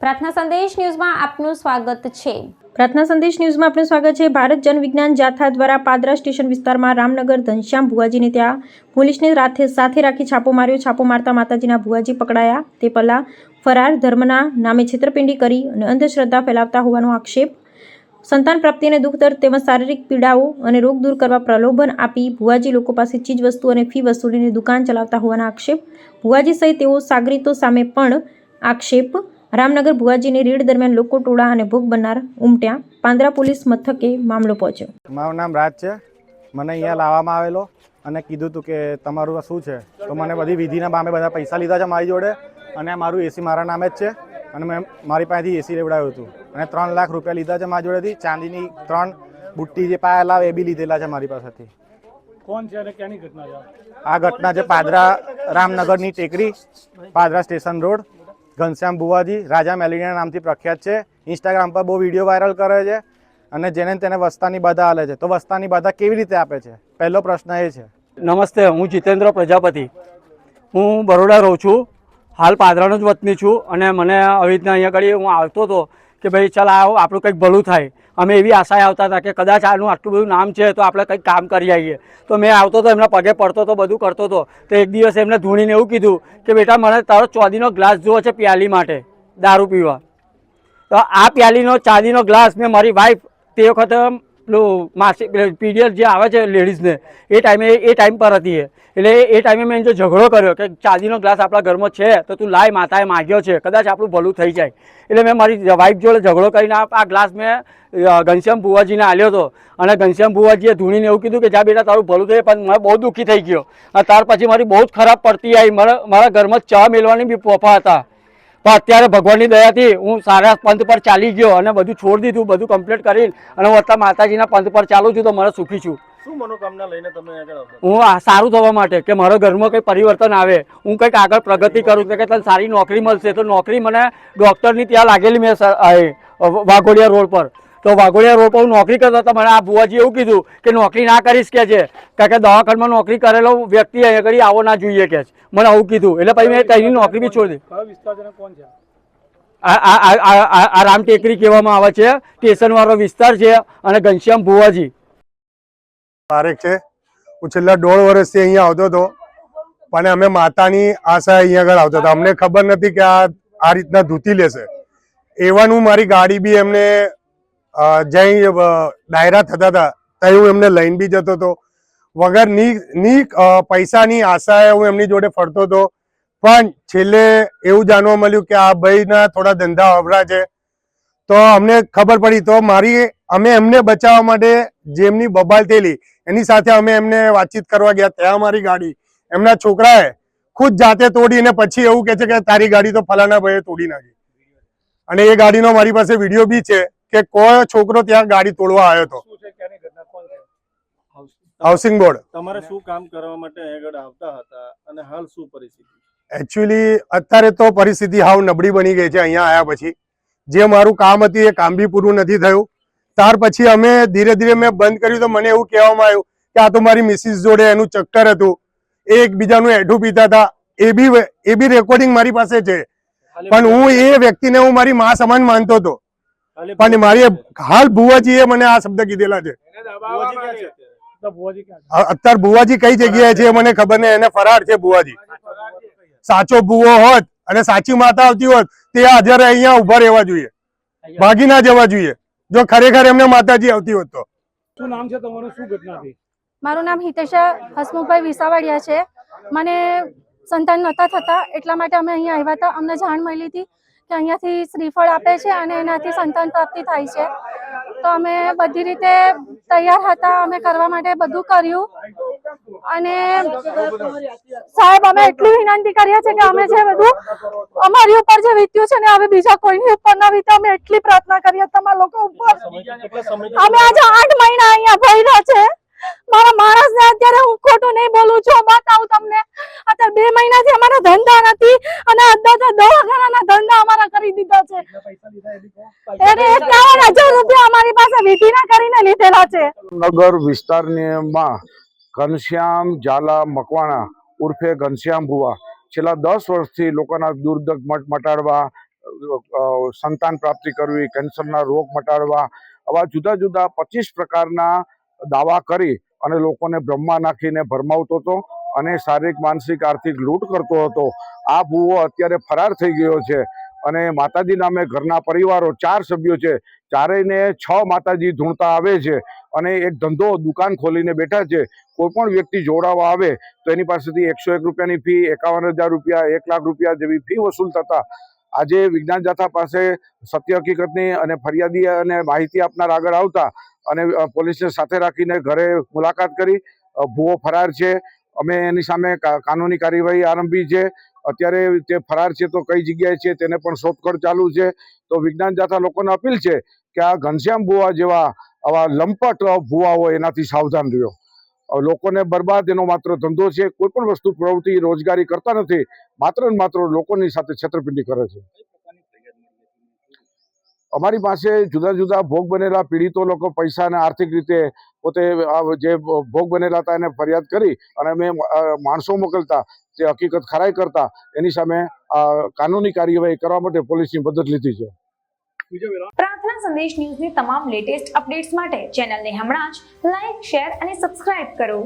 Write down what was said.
પ્રાર્થના સંદેશ ન્યૂઝમાં આપનું સ્વાગત છે। પ્રાર્થના સંદેશ ન્યૂઝમાં આપનું સ્વાગત છે। ભારત જન વિજ્ઞાન જાથા દ્વારા પાદરા સ્ટેશન વિસ્તારમાં રામનગર ઘનશ્યામ ભુવાજીને ત્યાં પોલીસને સાથે રાખી છાપો માર્યો। છાપો મારતા માતાજીના ભુવાજી પકડાયા। તે પહેલા ફરાર ધર્મના નામે છેતરપિંડી કરી અને અંધશ્રદ્ધા ફેલાવતા હોવાનો આક્ષેપ। સંતાન પ્રાપ્તિ અને દુઃખ દર્દ તેમજ શારીરિક પીડાઓ અને રોગ દૂર કરવા પ્રલોભન આપી ભુવાજી લોકો પાસે ચીજ વસ્તુ અને ફી વસૂલીને દુકાન ચલાવતા હોવાના આક્ષેપ। ભુવાજી સહિત તેઓ સાગરીતો સામે પણ આક્ષેપ। રામનગર ભુવાજીની રેડ દરમિયાન લોકો ટોળા અને ભોગ બનનાર ઉમટ્યા। પાંદરા પોલીસ મથકે મામલો પહોંચ્યો। મારું નામ રાજ છે। મને અહીંયા લાવવામાં આવેલો અને કીધું હતું કે તમારું શું છે, તો મને બધી વિધિના બામે બધા પૈસા લીધા છે મારી જોડે અને મારું એસી મારા નામે જ છે અને મેં મારી પાસેથી એસી લેવડાવ્યું હતું અને 3 લાખ રૂપિયા લીધા છે મારી જોડેથી। ચાંદીની 3 બુટ્ટી જે પાયેલા એ બી લીધેલા છે મારી પાસેથી। કોણ છે અને ક્યાંની ઘટના છે? આ ઘટના છે પાદરા રામનગરની ટેકરી, પાદરા સ્ટેશન રોડ। ઘનશ્યામ ભુવાજી રાજા મેલેડિયા નામથી પ્રખ્યાત છે। ઇન્સ્ટાગ્રામ પર બહુ વિડીયો વાયરલ કરે છે અને જેને તેને વસ્તાની બાધા આલે છે। તો વસ્તાની બાધા કેવી રીતે આપે છે, પહેલો પ્રશ્ન એ છે। નમસ્તે, હું જીતેન્દ્ર પ્રજાપતિ, હું બરોડા રહું છું, હાલ પાદરાનો જ વતની છું અને મને આવી રીતના અહીંયા આગળ હું આવતો હતો કે ભાઈ ચાલ આવો આપણું કંઈક ભલું થાય। અમે એવી આશાએ આવતા હતા કે કદાચ આનું આટલું બધું નામ છે તો આપણે કંઈક કામ કરી આવીએ। તો મેં આવતો હતો, એમના પગે પડતો હતો, બધું કરતો હતો। તો એક દિવસ એમને ધૂણીને એવું કીધું કે બેટા મને તારો ચાંદીનો ગ્લાસ જોવો છે પ્યાલી માટે દારૂ પીવા। તો આ પ્યાલીનો ચાંદીનો ગ્લાસ મેં મારી વાઈફ તે વખતે પેલું માસિક પીરિયડ જે આવે છે લેડીઝને એ ટાઈમ પર હતી એટલે એ ટાઈમે મેં જો ઝઘડો કર્યો કે ચાંદીનો ગ્લાસ આપણા ઘરમાં છે તો તું લાય, માતાએ માગ્યો છે, કદાચ આપણું ભલું થઈ જાય। એટલે મેં મારી વાઈફ જોડે ઝઘડો કરીને આ ગ્લાસ મેં ઘનશ્યામ ભુવાજીને આલ્યો હતો અને ઘનશ્યામ ભુવાજીએ ધૂણીને એવું કીધું કે જા બેટા તારું ભલું થાય। પણ મેં બહુ દુઃખી થઈ ગયો અને ત્યાર પછી મારી બહુ જ ખરાબ પડતી આવી। મારા ઘરમાં ચા મેળવાની બી પોફા હતા, પણ અત્યારે ભગવાનની દયાથી હું સારા પંથ પર ચાલી ગયો અને બધું છોડી દીધું, બધું કમ્પ્લીટ કરીને અને હું અત્યારે માતાજીના પંથ પર ચાલું છું। તો મને સુખી છું। શું મનોકામના લઈને તમે આગળ આવતા? હું સારું થવા માટે કે મારા ઘરમાં કંઈ પરિવર્તન આવે, હું કંઈક આગળ પ્રગતિ કરું કે તને સારી નોકરી મળશે। તો નોકરી મને ડૉક્ટરની ત્યાં લાગેલી મેં વાઘોડિયા રોડ પર। તો વાઘોડિયા રોડ પર હું નોકરી કરતો હતો, મને આ ભુવાજી એવું કીધું કે નોકરી ના કરીશ કે છે, કારણ કે દવાખાનામાં નોકરી કરેલો વ્યક્તિ અહીંયા કરી આવો ના જોઈએ કે મને આવું કીધું। એટલે પછી મેં ત્યાંની નોકરી બી છોડી દીધી। કયો વિસ્તાર છે અને કોણ છે? આ રામ ટેકરી કહેવામાં આવે છે, સ્ટેશનવાળો વિસ્તાર છે અને ઘનશ્યામ ભુવાજી પારેખ છે। હું છેલ્લા 1.5 વર્ષથી અહીંયા આવતો હતો પણ અમે માતાની આશા અહીંયા આગળ આવતા હતા। અમને ખબર નથી કે આ રીતના ધૂતી લેશે। એવન હું મારી ગાડી બી એમને જ્યાં ડાયરા થતા હતા ત્યાં હું એમને લઈને બી જતો હતો વગર ની પૈસાની આશાએ હું એમની જોડે ફરતો હતો। પણ છેલ્લે એવું જાણવા મળ્યું કે આ ભાઈના થોડા ધંધા અવરા છે, તો અમને ખબર પડી। તો અમે એમને બચાવવા માટે જેમની બબાલ થયેલી એની સાથે અમે એમને વાતચીત કરવા ગયા। ત્યાં મારી ગાડી એમના છોકરાએ ખુદ જાતે તોડીને પછી એવું કહે છે કે તારી ગાડી તો ફલાણા ભાઈએ તોડી નાખી અને એ ગાડીનો મારી પાસે વિડીયો બી છે કે કોઈ છોકરો ત્યાં ગાડી તોડવા આવ્યો હતો। શું છે, ક્યાંની ઘટના, કોણ છે? Housing board. તમારે શું કામ કરવા માટે આગળ આવતા હતા અને હાલ શું પરિસ્થિતિ? એકચ્યુઅલી અત્યારે તો પરિસ્થિતિ હાવ નબળી બની ગઈ છે। અહીંયા આવ્યા પછી જે મારું કામ હતું એ કામ બી પૂરું નથી થયું। ત્યાર પછી અમે ધીરે ધીરે મેં બંધ કર્યું તો મને એવું કહેવામાં આવ્યું કે આ તો મારી મિસિસ જોડે એનું ચક્કર હતું, એ એકબીજાનું એઠું પીતા હતા। એ બી રેકોર્ડિંગ મારી પાસે છે, પણ હું એ વ્યક્તિને હું મારી મા સમાન માનતો હતો। પણ મારી હાલ ભુવાજીએ મને આ શબ્દ કીધેલા છે। ભુવાજી ક્યાં છે અત્યારે? તો ભુવાજી ક્યાં છે? અત્યારે ભુવાજી કઈ જગ્યાએ છે મને ખબર નહીં, એને ફરાર છે ભુવાજી। સાચો ભુવો હોત અને સાચી માતા આવતી હોત તે હાજર અહીંયા ઉભા રહેવા જોઈએ, ભાગી ના જવા જોઈએ જો ખરેખર એમને માતાજી આવતી હોત તો। શું નામ છે તમારું? શું ઘટના થઈ? મારું નામ હિતેશા હસમુખભાઈ વિસાવડિયા છે। મને સંતાન નહોતા થતા એટલા માટે અમે અહીંયા આવ્યા હતા। અમને જાણ મળી હતી કે અહીંયાથી શ્રીફળ આપે છે અને એનાથી સંતાન પ્રાપ્તિ થાય છે। તો અમે બધી રીતે તૈયાર હતા, અમે કરવા માટે બધું કર્યું અને સાહેબ અમે એટલી વિનંતી કરીએ છીએ કે અમે જે બધું અમારી ઉપર જે વીત્યું છે ને હવે બીજા કોઈની ઉપર ના વીતે। અમે એટલી પ્રાર્થના કરીએ તમારા લોકો ઉપર। અમે આજે 8 મહિના અહીંયા ભર્યા છે। મારા માણસને અત્યારે હું ખોટું નહીં બોલું છું, બતાવું તમને। અત્યારે 2 મહિનાથી અમારા ધંધા નથી અને દવાખાનાના ધંધા અમારા કરી દીધા છે। એને 51,000 રૂપિયા અમારી પાસે વિધિના કરીને લીધેલા છે। નગર વિસ્તારમાં ઘનશ્યામ ઝાલા મકવાણા ઉર્ફે ઘનશ્યામ ભુવા છેલ્લા 10 વર્ષથી લોકોના દુર્દગ મટાડવા, સંતાન પ્રાપ્તિ કરવી, કેન્સરના રોગ મટાડવા, આવા જુદા જુદા 25 પ્રકારના દાવા કરી અને લોકોને બ્રહ્મા નાખીને ભરમાવતો હતો અને શારીરિક, માનસિક, આર્થિક લૂંટ કરતો હતો. આ ભૂવો અત્યારે ફરાર થઈ ગયો છે અને માતાજી નામે ઘરના પરિવારો 4 સભ્યો છે, ચારેયને 6 માતાજી ધૂણતા આવે છે અને એક ધંધો દુકાન ખોલીને બેઠા છે. કોઈ પણ વ્યક્તિ જોડાવા આવે તો એની પાસેથી 101 રૂપિયાની ફી, 51,000 રૂપિયા, 1 લાખ રૂપિયા જેવી ફી વસૂલ થતા આજે વિજ્ઞાન જાથા પાસે સત્ય હકીકતની અને ફરિયાદી અને માહિતી આપનાર આગળ આવતા અને પોલીસને સાથે રાખીને ઘરે મુલાકાત કરી. ભૂવો ફરાર છે. અમે એની સામે કાનૂની કાર્યવાહી આરંભી છે. અત્યારે તે ફરાર છે તો કઈ જગ્યાએ છે તેને પણ શોધખોળ ચાલુ છે. તો વિજ્ઞાન જાથા લોકોને અપીલ છે કે આ ઘનશ્યામ ભુવા જેવા આવા લંપટ ભુવા હોય એનાથી સાવધાન રહ્યો. લોકોને બરબાદ એનો માત્ર ધંધો છે. કોઈ પણ વસ્તુ પ્રવૃત્તિ રોજગારી કરતા નથી, માત્ર ને માત્ર લોકોની સાથે છેતરપિંડી કરે છે. અમારી પાસે જુદા જુદા ભોગ બનેલા પીડિતો લોકો પૈસા અને આર્થિક રીતે પોતે જે ભોગ બનેલા હતા એને ફરિયાદ કરી અને અમે માણસો મોકલતા, જે હકીકત ખરાઈ કરતા એની સામે કાનૂની કાર્યવાહી કરવા માટે પોલીસની મદદ લીધી છે. પ્રાર્થના સંદેશ ન્યૂઝની તમામ લેટેસ્ટ અપડેટ્સ માટે ચેનલને હમણાં જ લાઈક, શેર અને સબસ્ક્રાઇબ કરો.